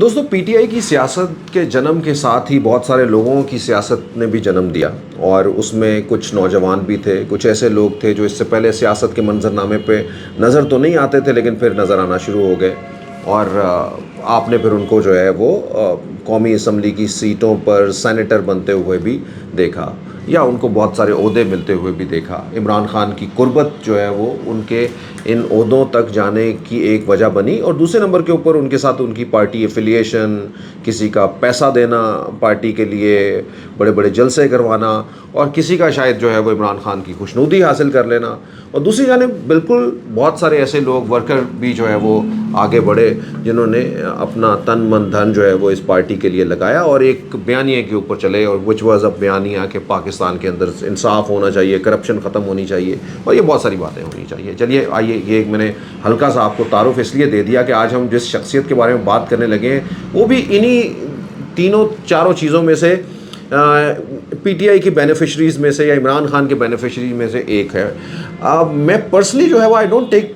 دوستو P T I کی سیاست کے جنم کے ساتھ ہی بہت سارے لوگوں کی سیاست نے بھی جنم دیا، اور اس میں کچھ نوجوان بھی تھے، کچھ ایسے لوگ تھے جو اس سے پہلے سیاست کے منظرنامے پہ نظر تو نہیں آتے تھے لیکن پھر نظر آنا شروع ہو گئے، اور آپ نے پھر ان کو جو ہے وہ قومی اسمبلی کی سیٹوں پر سینیٹر بنتے ہوئے بھی دیکھا، یا ان کو بہت سارے عہدے ملتے ہوئے بھی دیکھا۔ عمران خان کی قربت جو ہے وہ ان کے ان عہدوں تک جانے کی ایک وجہ بنی، اور دوسرے نمبر کے اوپر ان کے ساتھ ان کی پارٹی ایفیلیشن، کسی کا پیسہ دینا پارٹی کے لیے، بڑے بڑے جلسے کروانا، اور کسی کا شاید جو ہے وہ عمران خان کی خوشنودی حاصل کر لینا۔ اور دوسری جانب بالکل بہت سارے ایسے لوگ ورکر بھی جو ہے وہ آگے بڑھے جنہوں نے اپنا تن من دھن جو ہے وہ اس پارٹی کے لیے لگایا، اور ایک بیانیے کے اوپر چلے، اور وچ واز اب بیانیہ کہ پاکستان کے اندر انصاف ہونا چاہیے، کرپشن ختم ہونی چاہیے، اور یہ بہت ساری باتیں ہونی چاہیے۔ چلیے آئیے، یہ میں نے ہلکا سا آپ کو تعارف اس لیے دے دیا کہ آج ہم جس شخصیت کے بارے میں بات کرنے لگے ہیں وہ بھی انہی تینوں چاروں چیزوں میں سے پی ٹی آئی کی بینیفیشریز میں سے یا عمران خان کے بینیفیشری میں سے ایک ہے۔ میں پرسنلی جو ہے وہ I don't take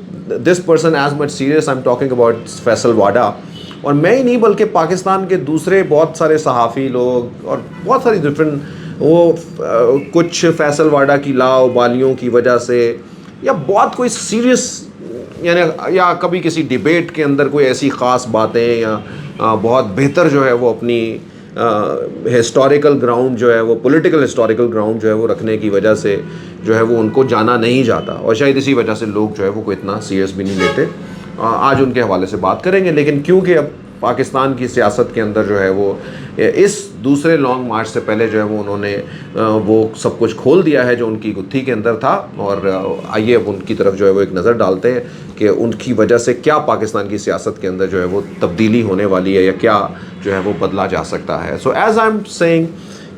this person as much serious, I am talking about Faisal Vawda, اور میں ہی نہیں بلکہ پاکستان کے دوسرے بہت سارے صحافی لوگ اور بہت ساری ڈفرینٹ وہ کچھ فیصل واڈا کی لاؤبالیوں کی وجہ سے، یا بہت کوئی سیریس یعنی یا کبھی کسی ڈیبیٹ کے اندر کوئی ایسی خاص باتیں یا بہت بہتر جو ہے وہ اپنی ہسٹوریکل گراؤنڈ جو ہے وہ پولیٹیکل ہسٹوریکل گراؤنڈ جو ہے وہ رکھنے کی وجہ سے جو ہے وہ ان کو جانا نہیں جاتا، اور شاید اسی وجہ سے لوگ جو ہے وہ کوئی اتنا سیریس بھی نہیں لیتے۔ آج ان کے حوالے سے بات کریں گے، لیکن کیونکہ اب پاکستان کی سیاست کے اندر جو ہے وہ اس دوسرے لانگ مارچ سے پہلے جو ہے وہ انہوں نے وہ سب کچھ کھول دیا ہے جو ان کی گتھی کے اندر تھا، اور آئیے اب ان کی طرف جو ہے وہ ایک نظر ڈالتے ہیں کہ ان کی وجہ سے کیا پاکستان کی سیاست کے اندر جو ہے وہ تبدیلی ہونے والی ہے، یا کیا جو ہے وہ بدلا جا سکتا ہے۔ So as I am seeing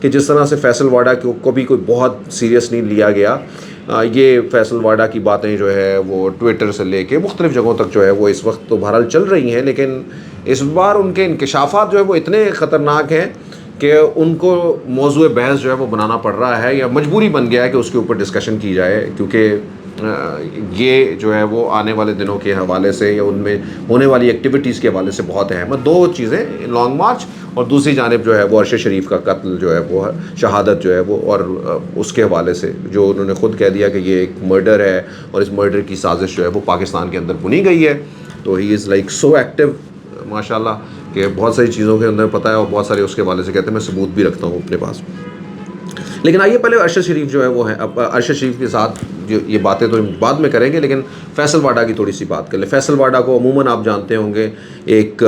کہ جس طرح سے فیصل واڈا کو بھی کوئی بہت سیریس نہیں لیا گیا، یہ فیصل واڈا کی باتیں جو ہے وہ ٹویٹر سے لے کے مختلف جگہوں تک جو ہے وہ اس وقت تو بہرحال چل رہی ہیں، لیکن اس بار ان کے انکشافات جو ہے وہ اتنے خطرناک ہیں کہ ان کو موضوع بحث جو ہے وہ بنانا پڑ رہا ہے، یا مجبوری بن گیا ہے کہ اس کے اوپر ڈسکشن کی جائے، کیونکہ یہ جو ہے وہ آنے والے دنوں کے حوالے سے یا ان میں ہونے والی ایکٹیویٹیز کے حوالے سے بہت اہم ہے۔ دو چیزیں، لانگ مارچ اور دوسری جانب جو ہے وہ عرش شریف کا قتل جو ہے وہ شہادت جو ہے وہ، اور اس کے حوالے سے جو انہوں نے خود کہہ دیا کہ یہ ایک مرڈر ہے، اور اس مرڈر کی سازش جو ہے وہ پاکستان کے اندر بنی گئی ہے۔ تو ہی از لائک سو ایکٹیو ماشاء اللہ کہ بہت ساری چیزوں کے اندر پتہ ہے، اور بہت سارے اس کے حوالے سے کہتے ہیں میں ثبوت بھی رکھتا ہوں اپنے پاس۔ لیکن آئیے پہلے ارشد شریف جو ہے وہ ہے، اب ارشد شریف کے ساتھ جو یہ باتیں تو بعد میں کریں گے، لیکن فیصل واڈا کی تھوڑی سی بات کر لیں۔ فیصل واڈا کو عموماً آپ جانتے ہوں گے ایک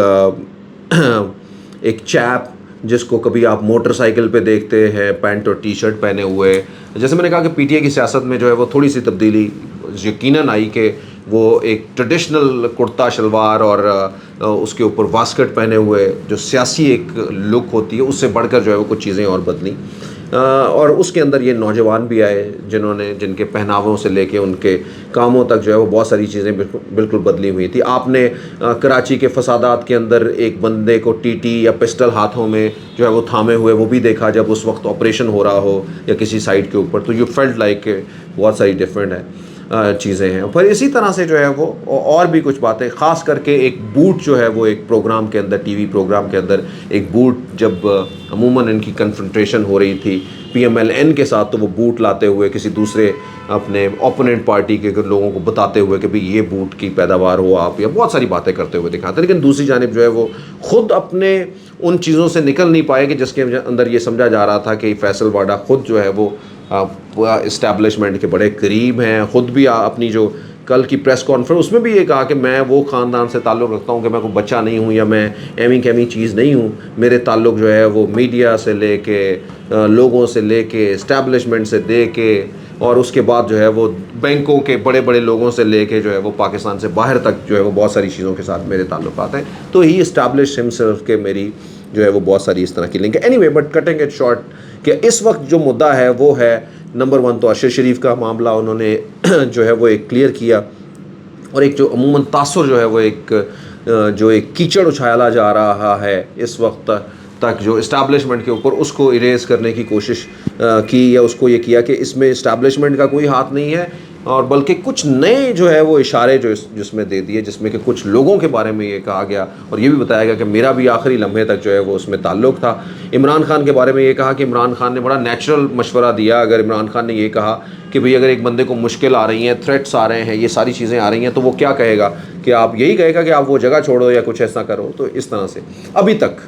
چیپ جس کو کبھی آپ موٹر سائیکل پہ دیکھتے ہیں پینٹ اور ٹی شرٹ پہنے ہوئے، جیسے میں نے کہا کہ پی ٹی آئی کی سیاست میں جو ہے وہ تھوڑی سی تبدیلی یقیناً آئی کہ وہ ایک ٹریڈیشنل کرتا شلوار اور اس کے اوپر واسکٹ پہنے ہوئے جو سیاسی ایک لک ہوتی ہے، اس سے بڑھ کر جو ہے وہ کچھ چیزیں اور بدلیں، اور اس کے اندر یہ نوجوان بھی آئے جن کے پہناووں سے لے کے ان کے کاموں تک جو ہے وہ بہت ساری چیزیں بالکل بدلی ہوئی تھی۔ آپ نے کراچی کے فسادات کے اندر ایک بندے کو ٹی ٹی یا پسٹل ہاتھوں میں جو ہے وہ تھامے ہوئے وہ بھی دیکھا جب اس وقت آپریشن ہو رہا ہو یا کسی سائٹ کے اوپر، تو یو فیلٹ لائک کہ بہت ساری ڈفرینٹ چیزیں ہیں۔ پھر اسی طرح سے جو ہے وہ اور بھی کچھ باتیں، خاص کر کے ایک بوٹ جو ہے وہ ایک پروگرام کے اندر، ٹی وی پروگرام کے اندر ایک بوٹ، جب عموماً ان کی کنفرنٹریشن ہو رہی تھی پی ایم ایل این کے ساتھ، تو وہ بوٹ لاتے ہوئے کسی دوسرے اپنے اوپوننٹ پارٹی کے لوگوں کو بتاتے ہوئے کہ بھئی یہ بوٹ کی پیداوار ہو آپ، یا بہت ساری باتیں کرتے ہوئے دکھاتے، لیکن دوسری جانب جو ہے وہ خود اپنے ان چیزوں سے نکل نہیں پائے کہ جس کے اندر یہ سمجھا جا رہا تھا کہ فیصل واڈا خود جو ہے وہ اسٹیبلشمنٹ کے بڑے قریب ہیں، خود بھی اپنی جو کل کی پریس کانفرنس اس میں بھی یہ کہا کہ میں وہ خاندان سے تعلق رکھتا ہوں کہ میں کوئی بچہ نہیں ہوں یا میں ایمی کیمی چیز نہیں ہوں، میرے تعلق جو ہے وہ میڈیا سے لے کے لوگوں سے لے کے اسٹیبلشمنٹ سے دے کے، اور اس کے بعد جو ہے وہ بینکوں کے بڑے بڑے لوگوں سے لے کے جو ہے وہ پاکستان سے باہر تک جو ہے وہ بہت ساری چیزوں کے ساتھ میرے تعلقات ہیں۔ تو ہی اسٹیبلش ہمسیلف کہ میری جو ہے وہ بہت ساری اس طرح کی لنک ہے۔ Any way, but cutting it short, کہ اس وقت جو مدعا ہے وہ ہے نمبر 1 تو ارشد شریف کا معاملہ انہوں نے جو ہے وہ ایک کلیئر کیا، اور ایک جو عموماً تاثر جو ہے وہ ایک جو ایک کیچڑ اچھالا جا رہا ہے اس وقت تک جو اسٹیبلشمنٹ کے اوپر، اس کو اریز کرنے کی کوشش کی، یا اس کو یہ کیا کہ اس میں اسٹیبلشمنٹ کا کوئی ہاتھ نہیں ہے، اور بلکہ کچھ نئے جو ہے وہ اشارے جس میں دے دیے، جس میں کہ کچھ لوگوں کے بارے میں یہ کہا گیا اور یہ بھی بتایا گیا کہ میرا بھی آخری لمحے تک جو ہے وہ اس میں تعلق تھا۔ عمران خان کے بارے میں یہ کہا کہ عمران خان نے بڑا نیچرل مشورہ دیا۔ اگر عمران خان نے یہ کہا کہ بھئی اگر ایک بندے کو مشکل آ رہی ہیں، تھریٹس آ رہے ہیں، یہ ساری چیزیں آ رہی ہیں، تو وہ کیا کہے گا؟ کہ آپ یہی کہے گا کہ آپ وہ جگہ چھوڑو یا کچھ ایسا کرو۔ تو اس طرح سے ابھی تک،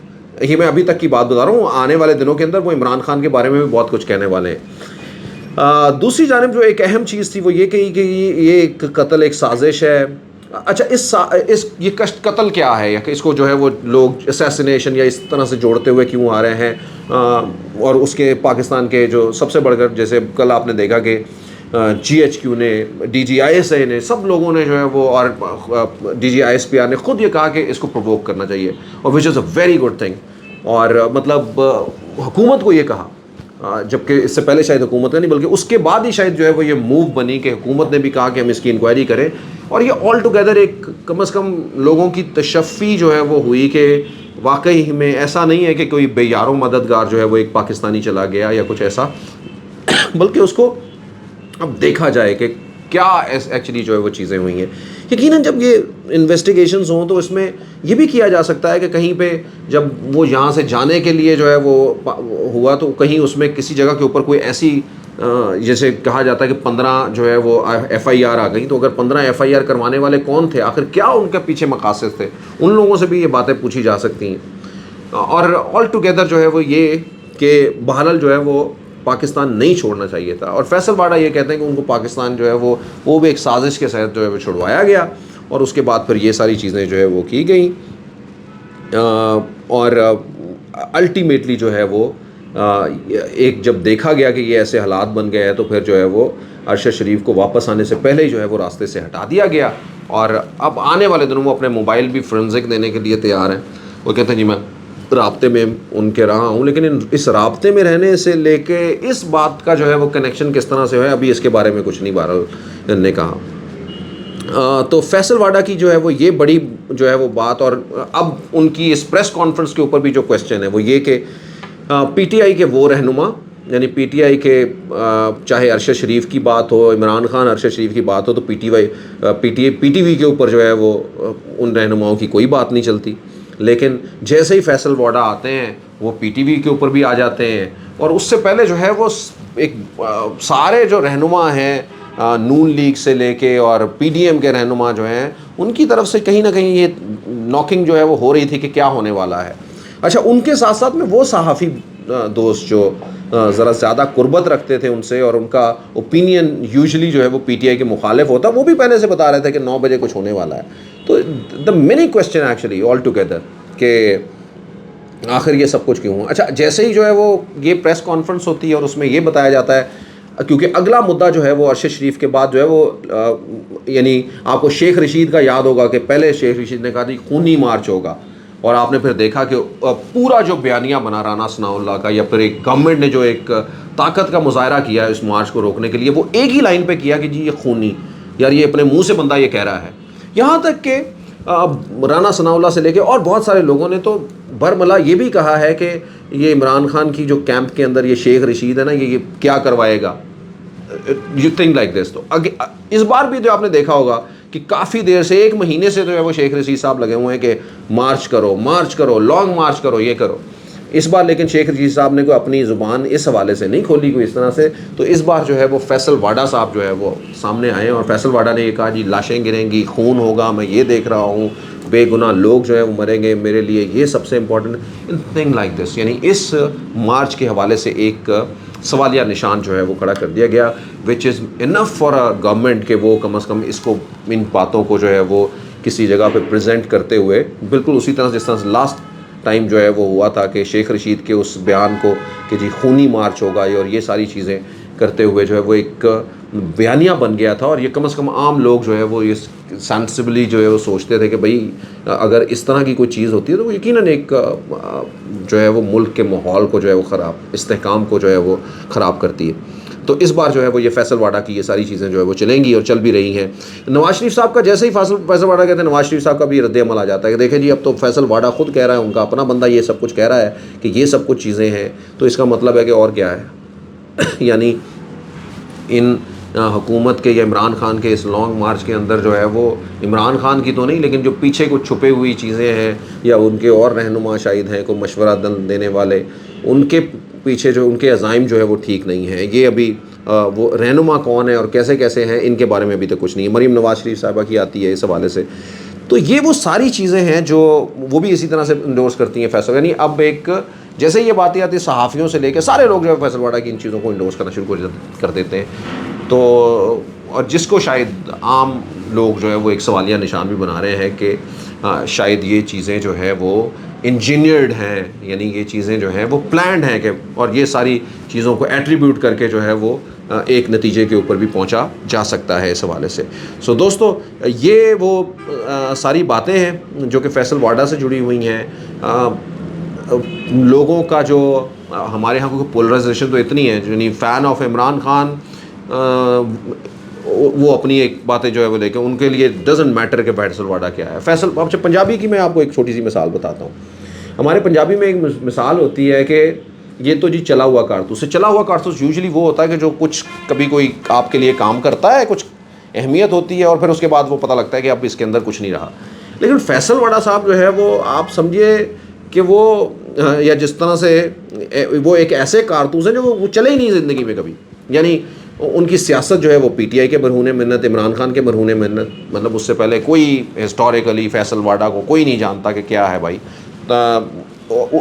یہ میں ابھی تک کی بات بتا رہا ہوں، آنے والے دنوں کے اندر وہ عمران خان کے بارے میں بھی بہت کچھ کہنے والے ہیں۔ دوسری جانب جو ایک اہم چیز تھی وہ یہ کہی کہ یہ ایک قتل ایک سازش ہے۔ اچھا یہ قتل کیا ہے، یا کہ اس کو جو ہے وہ لوگ اسیسینیشن یا اس طرح سے جوڑتے ہوئے کیوں آ رہے ہیں؟ اور اس کے پاکستان کے جو سب سے بڑھ کر، جیسے کل آپ نے دیکھا کہ جی ایچ کیو نے، D G I S A نے، سب لوگوں نے جو ہے وہ، اور D G I S P R نے خود یہ کہا کہ اس کو پرووک کرنا چاہیے، اور وچ از اے ویری گڈ تھنگ۔ اور مطلب حکومت کو یہ کہا، جبکہ اس سے پہلے شاید حکومت نے نہیں، بلکہ اس کے بعد ہی شاید جو ہے وہ یہ موو بنی کہ حکومت نے بھی کہا کہ ہم اس کی انکوائری کریں۔ اور یہ آل ٹوگیدر ایک کم از کم لوگوں کی تشفی جو ہے وہ ہوئی کہ واقعی میں ایسا نہیں ہے کہ کوئی بے یار و مددگار جو ہے وہ ایک پاکستانی چلا گیا یا کچھ ایسا، بلکہ اس کو اب دیکھا جائے کہ کیا ایکچولی جو ہے وہ چیزیں ہوئی ہیں۔ یقیناً جب یہ انویسٹیگیشنز ہوں تو اس میں یہ بھی کیا جا سکتا ہے کہ کہیں پہ جب وہ یہاں سے جانے کے لیے جو ہے وہ ہوا تو کہیں اس میں کسی جگہ کے اوپر کوئی ایسی، جیسے کہا جاتا ہے کہ 15 جو ہے وہ ایف آئی آر آ گئی، تو اگر 15 ایف آئی آر کروانے والے کون تھے، آخر کیا ان کے پیچھے مقاصد تھے، ان لوگوں سے بھی یہ باتیں پوچھی جا سکتی ہیں۔ اور آل ٹوگیدر جو ہے وہ یہ کہ بہرحال جو ہے وہ پاکستان نہیں چھوڑنا چاہیے تھا۔ اور فیصل واڈا یہ کہتے ہیں کہ ان کو پاکستان جو ہے وہ بھی ایک سازش کے تحت جو ہے وہ چھڑوایا گیا، اور اس کے بعد پھر یہ ساری چیزیں جو ہے وہ کی گئیں، اور الٹیمیٹلی جو ہے وہ ایک جب دیکھا گیا کہ یہ ایسے حالات بن گئے ہیں تو پھر جو ہے وہ ارشد شریف کو واپس آنے سے پہلے ہی جو ہے وہ راستے سے ہٹا دیا گیا۔ اور اب آنے والے دنوں وہ اپنے موبائل بھی فرنزک دینے کے لیے تیار ہیں۔ وہ کہتے ہیں جی میں رابطے میں ان کے رہا ہوں، لیکن اس رابطے میں رہنے سے لے کے اس بات کا جو ہے وہ کنیکشن کس طرح سے ہے، ابھی اس کے بارے میں کچھ نہیں بہرحال نے کہا۔ تو فیصل واڈا کی جو ہے وہ یہ بڑی جو ہے وہ بات، اور اب ان کی اس پریس کانفرنس کے اوپر بھی جو کویسچن ہے وہ یہ کہ پی ٹی آئی کے وہ رہنما، یعنی پی ٹی آئی کے چاہے ارشد شریف کی بات ہو، عمران خان ارشد شریف کی بات ہو، تو پی ٹی وی کے اوپر جو ہے وہ ان رہنماؤں کی کوئی بات نہیں چلتی، لیکن جیسے ہی فیصل واڈا آتے ہیں وہ پی ٹی وی کے اوپر بھی آ جاتے ہیں۔ اور اس سے پہلے جو ہے وہ ایک سارے جو رہنما ہیں نون لیگ سے لے کے اور پی ڈی ایم کے رہنما جو ہیں، ان کی طرف سے کہیں نہ کہیں یہ ناکنگ جو ہے وہ ہو رہی تھی کہ کیا ہونے والا ہے۔ اچھا، ان کے ساتھ ساتھ میں وہ صحافی دوست جو ذرا زیادہ قربت رکھتے تھے ان سے، اور ان کا اوپینین یوزلی جو ہے وہ پی ٹی آئی کے مخالف ہوتا، وہ بھی پہلے سے بتا رہے تھے کہ 9 بجے کچھ ہونے والا ہے۔ تو the many question actually all together کہ آخر یہ سب کچھ کیوں ہوا۔ اچھا، جیسے ہی جو ہے وہ یہ پریس کانفرنس ہوتی ہے اور اس میں یہ بتایا جاتا ہے، کیونکہ اگلا مدعا جو ہے وہ ارشد شریف کے بعد جو ہے وہ یعنی آپ کو شیخ رشید کا یاد ہوگا کہ پہلے شیخ رشید نے کہا تھی خونی مارچ ہوگا، اور آپ نے پھر دیکھا کہ پورا جو بیانیہ بنا رانا ثناء اللہ کا، یا پھر ایک گورنمنٹ نے جو ایک طاقت کا مظاہرہ کیا ہے اس مارچ کو روکنے کے لیے، وہ ایک ہی لائن پہ کیا کہ جی یہ خونی، یار یہ اپنے منہ سے بندہ یہ کہہ رہا ہے۔ یہاں تک کہ رانا ثناء اللہ سے لے کے اور بہت سارے لوگوں نے تو برملا یہ بھی کہا ہے کہ یہ عمران خان کی جو کیمپ کے اندر یہ شیخ رشید ہے نا، یہ کیا کروائے گا، یو تھنک لائک دس۔ تو اس بار بھی جو آپ نے دیکھا ہوگا کہ کافی دیر سے 1 مہینے سے جو ہے وہ شیخ رشید صاحب لگے ہوئے ہیں کہ مارچ کرو، لانگ مارچ کرو، یہ کرو۔ اس بار لیکن شیخ رشید صاحب نے کوئی اپنی زبان اس حوالے سے نہیں کھولی کوئی اس طرح سے، تو اس بار جو ہے وہ فیصل واڈا صاحب جو ہے وہ سامنے آئے، اور فیصل واڈا نے یہ کہا جی لاشیں گریں گی، خون ہوگا، میں یہ دیکھ رہا ہوں، بے گناہ لوگ جو ہے وہ مریں گے، میرے لیے یہ سب سے امپورٹنٹ تھنگ لائک دس۔ یعنی اس مارچ کے حوالے سے ایک سوالیہ نشان جو ہے وہ کھڑا کر دیا گیا، وچ از انف فار اے گورنمنٹ کہ وہ کم از کم اس کو، ان باتوں کو جو ہے وہ کسی جگہ پہ پریزنٹ کرتے ہوئے، بالکل اسی طرح جس طرح سے لاسٹ ٹائم جو ہے وہ ہوا تھا کہ شیخ رشید کے اس بیان کو کہ جی خونی مارچ ہوگا اور یہ ساری چیزیں کرتے ہوئے جو ہے وہ ایک بیانیہ بن گیا تھا، اور یہ کم از کم عام لوگ جو ہے وہ یہ سینسبلی جو ہے وہ سوچتے تھے کہ بھائی اگر اس طرح کی کوئی چیز ہوتی ہے تو وہ یقیناً ایک جو ہے وہ ملک کے ماحول کو جو ہے وہ خراب، استحکام کو جو ہے وہ خراب کرتی ہے۔ تو اس بار جو ہے وہ یہ فیصل واڈا کی یہ ساری چیزیں جو ہے وہ چلیں گی اور چل بھی رہی ہیں۔ نواز شریف صاحب کا جیسے ہی فیصل واڈا کہتے ہیں، نواز شریف صاحب کا بھی رد عمل آ جاتا ہے کہ دیکھیں جی اب تو فیصل واڈا خود کہہ رہا ہے، ان کا اپنا بندہ یہ سب کچھ کہہ رہا ہے کہ یہ سب کچھ چیزیں ہیں، تو اس کا مطلب ہے کہ اور کیا ہے یعنی ان حکومت کے یا عمران خان کے اس لانگ مارچ کے اندر جو ہے وہ عمران خان کی تو نہیں لیکن جو پیچھے کچھ چھپے ہوئی چیزیں ہیں یا ان کے اور رہنما شاید ہیں کوئی مشورہ دینے والے, ان کے پیچھے جو ان کے عزائم جو ہے وہ ٹھیک نہیں ہیں. یہ ابھی وہ رہنما کون ہے اور کیسے کیسے ہیں ان کے بارے میں ابھی تک کچھ نہیں ہے. مریم نواز شریف صاحبہ کی آتی ہے اس حوالے سے. تو یہ وہ ساری چیزیں ہیں جو وہ بھی اسی طرح سے انڈورس کرتی ہیں فیصل. یعنی اب ایک جیسے یہ باتیں آتی ہیں صحافیوں سے لے کے سارے لوگ جو ہے فیصل واڈا کی ان چیزوں کو انڈورس کرنا شروع کر دیتے ہیں. تو اور جس کو شاید عام لوگ جو ہے وہ ایک سوالیہ نشان بھی بنا رہے ہیں کہ شاید یہ چیزیں جو ہے وہ انجینئرڈ ہیں, یعنی یہ چیزیں جو ہیں وہ پلانڈ ہیں کہ, اور یہ ساری چیزوں کو ایٹریبیوٹ کر کے جو ہے وہ ایک نتیجے کے اوپر بھی پہنچا جا سکتا ہے اس حوالے سے. سو دوستو یہ وہ ساری باتیں ہیں جو کہ فیصل واڈا سے جڑی ہوئی ہیں. لوگوں کا جو ہمارے یہاں کو پولرائزیشن تو اتنی ہے, یعنی فین آف عمران خان وہ اپنی ایک باتیں جو ہے وہ لے کے ان کے لیے ڈزنٹ میٹر کہ فیصل واڈا کیا ہے. فیصل اچھا پنجابی کی میں آپ کو ایک چھوٹی سی مثال بتاتا ہوں. ہمارے پنجابی میں ایک مثال ہوتی ہے کہ یہ تو جی چلا ہوا کارتوس ہے. چلا ہوا کارتوس یوزلی وہ ہوتا ہے کہ جو کچھ کبھی کوئی آپ کے لیے کام کرتا ہے, کچھ اہمیت ہوتی ہے اور پھر اس کے بعد وہ پتہ لگتا ہے کہ اب اس کے اندر کچھ نہیں رہا. لیکن فیصل واڈا صاحب جو ہے وہ آپ سمجھیے کہ وہ یا جس طرح سے وہ ایک ایسے کارتوس ہیں جو وہ چلے ہی نہیں زندگی میں کبھی. یعنی ان کی سیاست جو ہے وہ پی ٹی آئی کے مرہون منت, عمران خان کے مرہون منت, مطلب اس سے پہلے کوئی ہسٹوریکلی فیصل واڈا کو کوئی نہیں جانتا کہ کیا ہے بھائی.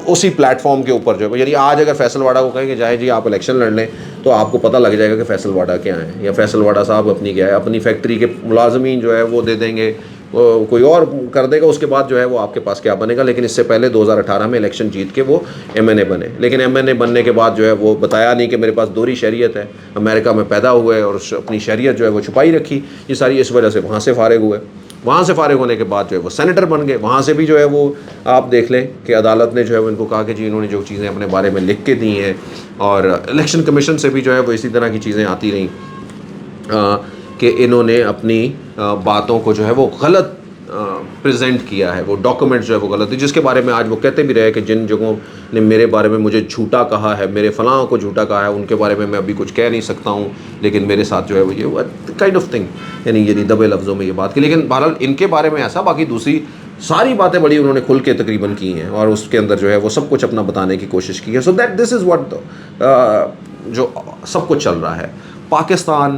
اسی پلیٹ فارم کے اوپر جو ہے, یعنی آج اگر فیصل واڈا کو کہیں کہ جائے جی آپ الیکشن لڑ لیں تو آپ کو پتہ لگ جائے گا کہ فیصل واڈا کیا ہے, یا فیصل واڈا صاحب اپنی کیا ہے, اپنی فیکٹری کے ملازمین جو ہے وہ دے دیں گے, کوئی اور کر دے گا, اس کے بعد جو ہے وہ آپ کے پاس کیا بنے گا. لیکن اس سے پہلے 2018 میں الیکشن جیت کے وہ ایم این اے بنے, لیکن ایم این اے بننے کے بعد جو ہے وہ بتایا نہیں کہ میرے پاس دوہری شہریت ہے, امریکہ میں پیدا ہوئے اور اپنی شہریت جو ہے وہ چھپائی رکھی. یہ ساری اس وجہ سے وہاں سے فارغ ہوئے. وہاں سے فارغ ہونے کے بعد جو ہے وہ سینیٹر بن گئے. وہاں سے بھی جو ہے وہ آپ دیکھ لیں کہ عدالت نے جو ہے وہ ان کو کہا کہ جی انہوں نے جو چیزیں اپنے بارے میں لکھ کے دی ہیں, اور الیکشن کمیشن سے بھی جو ہے وہ اسی طرح کی چیزیں آتی رہیں کہ انہوں نے اپنی باتوں کو جو ہے وہ غلط پریزنٹ کیا ہے, وہ ڈاکومنٹ جو ہے وہ غلط ہے, جس کے بارے میں آج وہ کہتے بھی رہے کہ جن جگہوں نے میرے بارے میں مجھے جھوٹا کہا ہے, میرے فلاں کو جھوٹا کہا ہے, ان کے بارے میں ابھی کچھ کہہ نہیں سکتا ہوں, لیکن میرے ساتھ جو ہے وہ یہ کائنڈ آف تھنگ, یعنی دبے لفظوں میں یہ بات کی. لیکن بہرحال ان کے بارے میں ایسا, باقی دوسری ساری باتیں بڑی انہوں نے کھل کے تقریباً کی ہیں, اور اس کے اندر جو ہے وہ سب کچھ اپنا بتانے کی کوشش کی ہے. So that this is what جو سب کچھ چل رہا ہے. پاکستان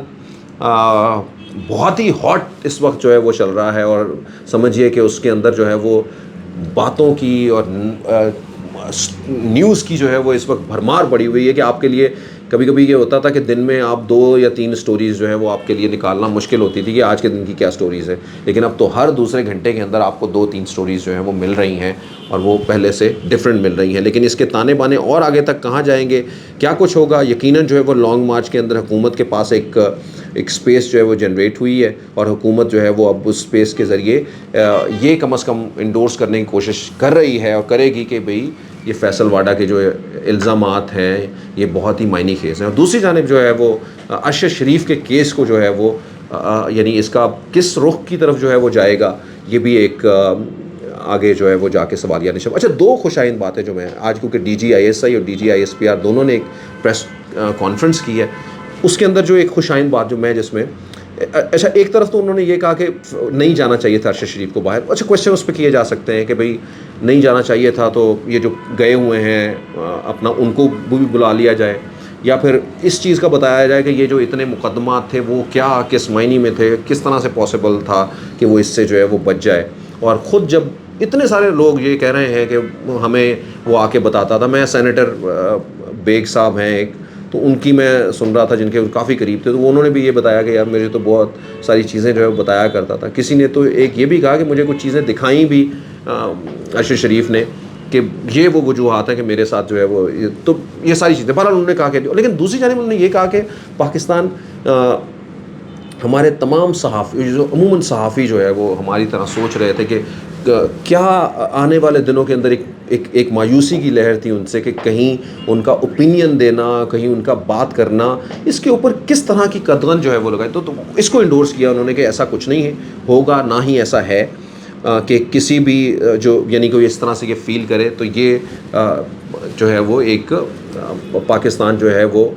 بہت ہی ہاٹ اس وقت جو ہے وہ چل رہا ہے, اور سمجھیے کہ اس کے اندر جو ہے وہ باتوں کی اور نیوز کی جو ہے وہ اس وقت بھرمار پڑی ہوئی ہے کہ آپ کے لیے کبھی کبھی یہ ہوتا تھا کہ دن میں آپ 2 یا 3 سٹوریز جو ہے وہ آپ کے لیے نکالنا مشکل ہوتی تھی کہ آج کے دن کی کیا سٹوریز ہے, لیکن اب تو ہر دوسرے گھنٹے کے اندر آپ کو 2-3 سٹوریز جو ہیں وہ مل رہی ہیں, اور وہ پہلے سے ڈفرینٹ مل رہی ہیں. لیکن اس کے تانے بانے اور آگے تک کہاں جائیں گے, کیا کچھ ہوگا, یقیناً جو ہے وہ لانگ مارچ کے اندر حکومت کے پاس ایک اسپیس جو ہے وہ جنریٹ ہوئی ہے, اور حکومت جو ہے وہ اب اس اسپیس کے ذریعے یہ کم از کم انڈورس کرنے کی کوشش کر رہی ہے اور کرے گی کہ بھئی یہ فیصل واڈا کے جو الزامات ہیں یہ بہت ہی معنی خیز ہیں. اور دوسری جانب جو ہے وہ ارشد شریف کے کیس کو جو ہے وہ یعنی اس کا کس رخ کی طرف جو ہے وہ جائے گا, یہ بھی ایک آگے جو ہے وہ جا کے سوالیہ نشان. اچھا 2 خوشائند باتیں جو میں آج, کیونکہ D G I S I اور D G I S P R دونوں نے ایک پریس کانفرنس کی ہے, اس کے اندر جو ایک خوشائند بات جو میں جس میں اچھا ایک طرف تو انہوں نے یہ کہا کہ نہیں جانا چاہیے تھا ارشد شریف کو باہر. اچھا کویشچن اس پہ کیے جا سکتے ہیں کہ بھئی نہیں جانا چاہیے تھا تو یہ جو گئے ہوئے ہیں اپنا ان کو بھی بلا لیا جائے, یا پھر اس چیز کا بتایا جائے کہ یہ جو اتنے مقدمات تھے وہ کیا کس معنی میں تھے, کس طرح سے پاسبل تھا کہ وہ اس سے جو ہے وہ بچ جائے. اور خود جب اتنے سارے لوگ یہ کہہ رہے ہیں کہ ہمیں وہ آ کے بتاتا تھا, میں سینیٹر بیگ صاحب ہیں ایک, تو ان کی میں سن رہا تھا جن کے کافی قریب تھے, تو انہوں نے بھی یہ بتایا کہ یار مجھے تو بہت ساری چیزیں جو ہے وہ بتایا کرتا تھا. کسی نے تو ایک یہ بھی کہا کہ مجھے کچھ چیزیں دکھائیں بھی ارشد شریف نے کہ یہ وہ وجوہات ہیں کہ میرے ساتھ جو ہے وہ, تو یہ ساری چیزیں بہرحال انہوں نے کہا کہ, لیکن دوسری جانب انہوں نے یہ کہا کہ پاکستان ہمارے تمام صحافی جو عموماً صحافی جو ہے وہ ہماری طرح سوچ رہے تھے کہ کیا آنے والے دنوں کے اندر ایک مایوسی کی لہر تھی ان سے کہ کہیں ان کا اوپینین دینا, کہیں ان کا بات کرنا, اس کے اوپر کس طرح کی قدغن جو ہے وہ لگائے. تو اس کو انڈورس کیا انہوں نے کہ ایسا کچھ نہیں ہے, ہوگا نہ ہی ایسا ہے کہ کسی بھی جو یعنی کوئی اس طرح سے یہ فیل کرے تو یہ جو ہے وہ ایک پاکستان جو ہے وہ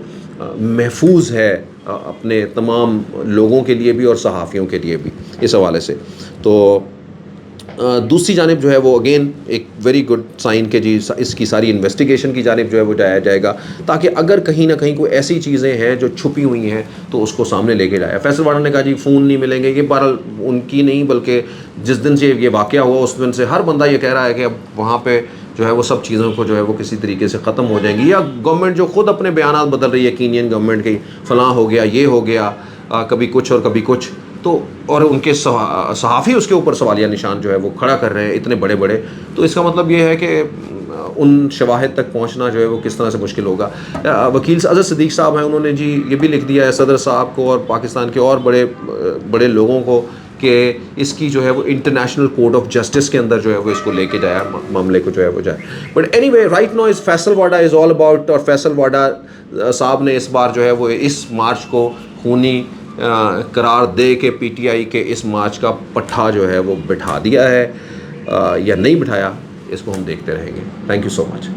محفوظ ہے اپنے تمام لوگوں کے لیے بھی اور صحافیوں کے لیے بھی اس حوالے سے. تو دوسری جانب جو ہے وہ اگین ایک ویری گڈ سائن کہ جی اس کی ساری انویسٹیگیشن کی جانب جو ہے وہ جایا جائے گا, تاکہ اگر کہیں نہ کہیں کوئی ایسی چیزیں ہیں جو چھپی ہوئی ہیں تو اس کو سامنے لے کے جایا. فیصل واڈا نے کہا جی فون نہیں ملیں گے, یہ بہرحال ان کی نہیں بلکہ جس دن سے یہ واقعہ ہوا اس دن سے ہر بندہ یہ کہہ رہا ہے کہ اب وہاں پہ جو ہے وہ سب چیزوں کو جو ہے وہ کسی طریقے سے ختم ہو جائیں گی, یا گورنمنٹ جو خود اپنے بیانات بدل رہی ہے, کینین گورنمنٹ کی فلاں ہو گیا, یہ ہو گیا, کبھی کچھ اور کبھی کچھ. تو اور ان کے صحافی اس کے اوپر سوالیہ نشان جو ہے وہ کھڑا کر رہے ہیں اتنے بڑے بڑے. تو اس کا مطلب یہ ہے کہ ان شواہد تک پہنچنا جو ہے وہ کس طرح سے مشکل ہوگا. وکیل اظہر صدیق صاحب ہیں, انہوں نے جی یہ بھی لکھ دیا ہے صدر صاحب کو اور پاکستان کے اور بڑے بڑے لوگوں کو کہ اس کی جو ہے وہ انٹرنیشنل کورٹ آف جسٹس کے اندر جو ہے وہ اس کو لے کے جایا, معاملے کو جو ہے وہ جائے. But anyway right now is Faisal Vawda is all about, اور فیصل واڈا صاحب نے اس بار جو ہے وہ اس مارچ کو خونی قرار دے کے پی ٹی آئی کے اس مارچ کا پٹھا جو ہے وہ بٹھا دیا ہے, یا نہیں بٹھایا اس کو ہم دیکھتے رہیں گے. Thank you so much.